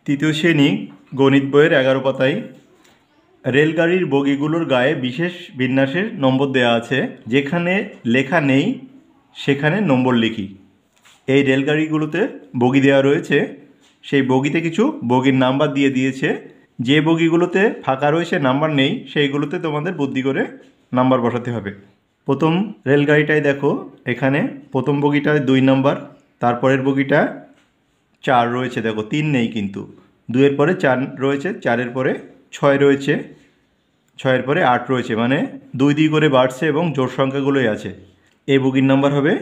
তৃতীয় শ্রেণী গণিত বইয়ের 11 পাতায় রেলগাড়ির বগিগুলোর গায়ে বিশেষ বিন্যাসের নম্বর দেওয়া আছে, যেখানে লেখা নেই সেখানে নম্বর লিখি। এই রেলগাড়িগুলোতে বগি দেওয়া রয়েছে, সেই বগিতে কিছু বগির নাম্বার দিয়ে দিয়েছে। যে বগিগুলোতে ফাঁকা রয়েছে, নাম্বার নেই, সেইগুলোতে তোমাদের বুদ্ধি করে নাম্বার বসাতে হবে। প্রথম রেলগাড়িটায় দেখো, এখানে প্রথম বগিটায় 2 নাম্বার, তারপরের বগিটা 4 রয়েছে, দেখো 3 নেই, কিন্তু 2-এর পরে 4 রয়েছে, 4-এর পরে 6 রয়েছে, 6-এর পরে 8 রয়েছে, মানে 2 করে বাড়ছে এবং জোড় সংখ্যাগুলোই আছে। এই বগির নাম্বার হবে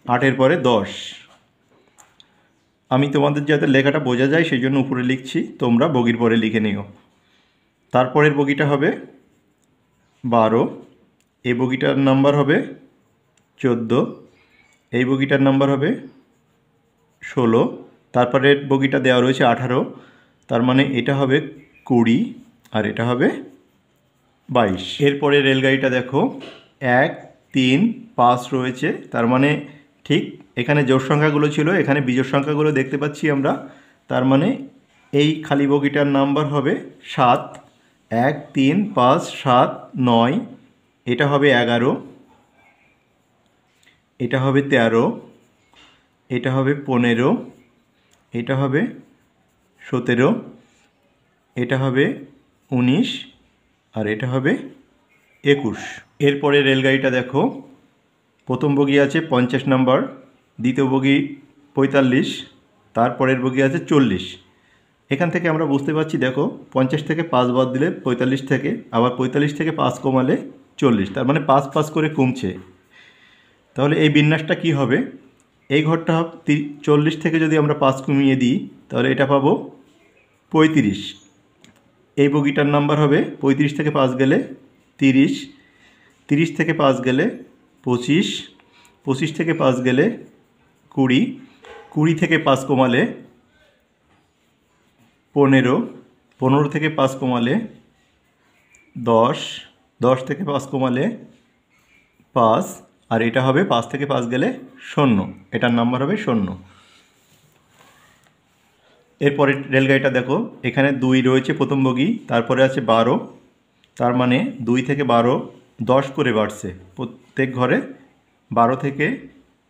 8-এর পরে 10। আমি তোমাদের যাতে লেখাটা বোঝা যায় সেই জন্য উপরে লিখছি, তোমরা বগির পরে লিখে নিও। তারপরের বগিটা হবে 12, এই বগিটার নাম্বার হবে 14, এই বগিটার নাম্বার হবে 16, তারপরের বগিটা দেওয়া রয়েছে 18, তার মানে এটা হবে 20 আর এটা হবে 22। এরপরে রেলগাড়িটা দেখো 1, 3, 5 রয়েছে, তার মানে ঠিক এখানে জোড় সংখ্যাগুলো ছিল, এখানে বিজোড় সংখ্যাগুলো দেখতে পাচ্ছি আমরা, তার মানে এই খালি বগিটার নাম্বার হবে 7। 1, 3, 5, 7, 9, এটা হবে 11, এটা হবে 13, এটা হবে 15, এটা হবে 17, এটা হবে 19 আর এটা হবে 21। এরপরে রেলগাড়িটা দেখো, প্রথম বগি আছে 50 নাম্বার, দ্বিতীয় বগি 45, তারপরের বগি আছে 40। এখান থেকে আমরা বুঝতে পারছি, দেখো 50 থেকে 5 বাদ দিলে 45 থেকে, আবার 45 থেকে 5 কমালে 40, তার মানে 5 5 করে কমছে। তাহলে এই বিন্যাসটা কি হবে? এই ঘরটা 40 থেকে যদি আমরা 5 কমিয়ে দিই, তাহলে এটা পাবো 35। এই বগিটার নাম্বার হবে 35 থেকে 5 গেলে 30, 30 থেকে 5 গেলে 25, 25 থেকে 5 গেলে 20, 20 থেকে 5 কমালে 15, 15 থেকে 5 কমালে 10, 10 থেকে 5 কমালে 5, আর এটা হবে 5 থেকে 5 গেলে 0, এটার নাম্বার হবে 0। এরপরে রেলগাড়িটা দেখো, এখানে 2 রয়েছে প্রথম বগি, তারপরে আছে 12, তার মানে 2 থেকে 12 10 করে বাড়ছে, প্রত্যেক ঘরে 12 থেকে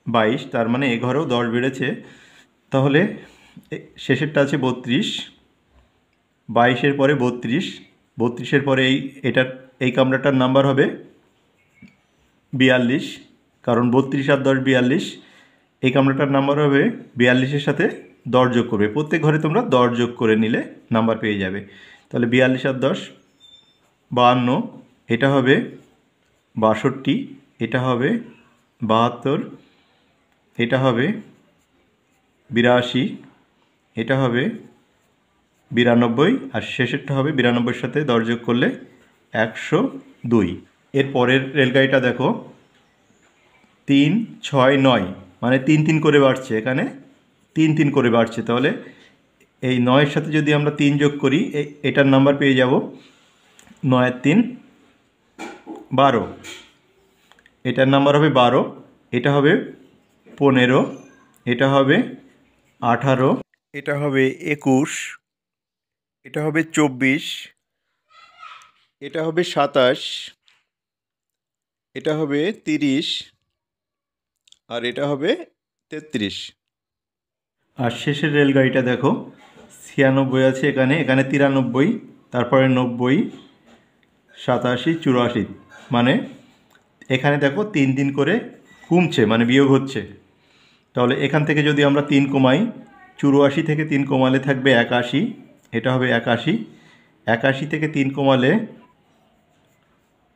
22, তার মানে এ ঘরেও 10 বেড়েছে। তাহলে শেষেরটা আছে 32, 22-এর পরে 32, 32-এর পরে এই কামরাটার নাম্বার হবে 42, কারণ 32 আর 10 42, এই কামরাটার নাম্বার হবে 42-এর সাথে 10 যোগ করবে, প্রত্যেক ঘরে তোমরা 10 যোগ করে নিলে নাম্বার পেয়ে যাবে। তাহলে 42 আর 10 52, এটা হবে 62, এটা হবে 72, এটা হবে 82, এটা হবে 92, আর শেষেরটা হবে 92-এর সাথে 10 যোগ করলে 102। এর পরের রেলগাড়িটা দেখো 3, 6, 9, মানে 3 3 করে বাড়ছে, এখানে 3 3 করে বাড়ছে। তাহলে এই 9-এর সাথে যদি আমরা 3 যোগ করি, এটার নাম্বার পেয়ে যাব 9 আর 3 12, এটার নাম্বার হবে 12, এটা হবে 15, এটা হবে 18, এটা হবে 21, এটা হবে 24, এটা হবে 27, এটা হবে 30, আর এটা হবে 33। আর শেষের রেলগাড়িটা দেখো 96 আছে, এখানে 93, তারপরে 90, 87, 84, মানে এখানে দেখো 3 3 করে কমছে, মানে বিয়োগ হচ্ছে। তাহলে এখান থেকে যদি আমরা 3 কমাই, 84 থেকে 3 কমালে থাকবে 81, এটা হবে 81, 81 থেকে 3 কমালে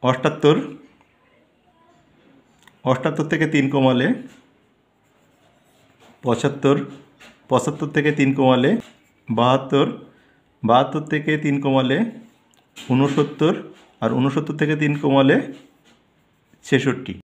78, 78 থেকে 3 কমালে 75, 75 থেকে 3 কমালে 72, 72 থেকে 3 কমালে 69, আর 69 থেকে 3 কমালে 66।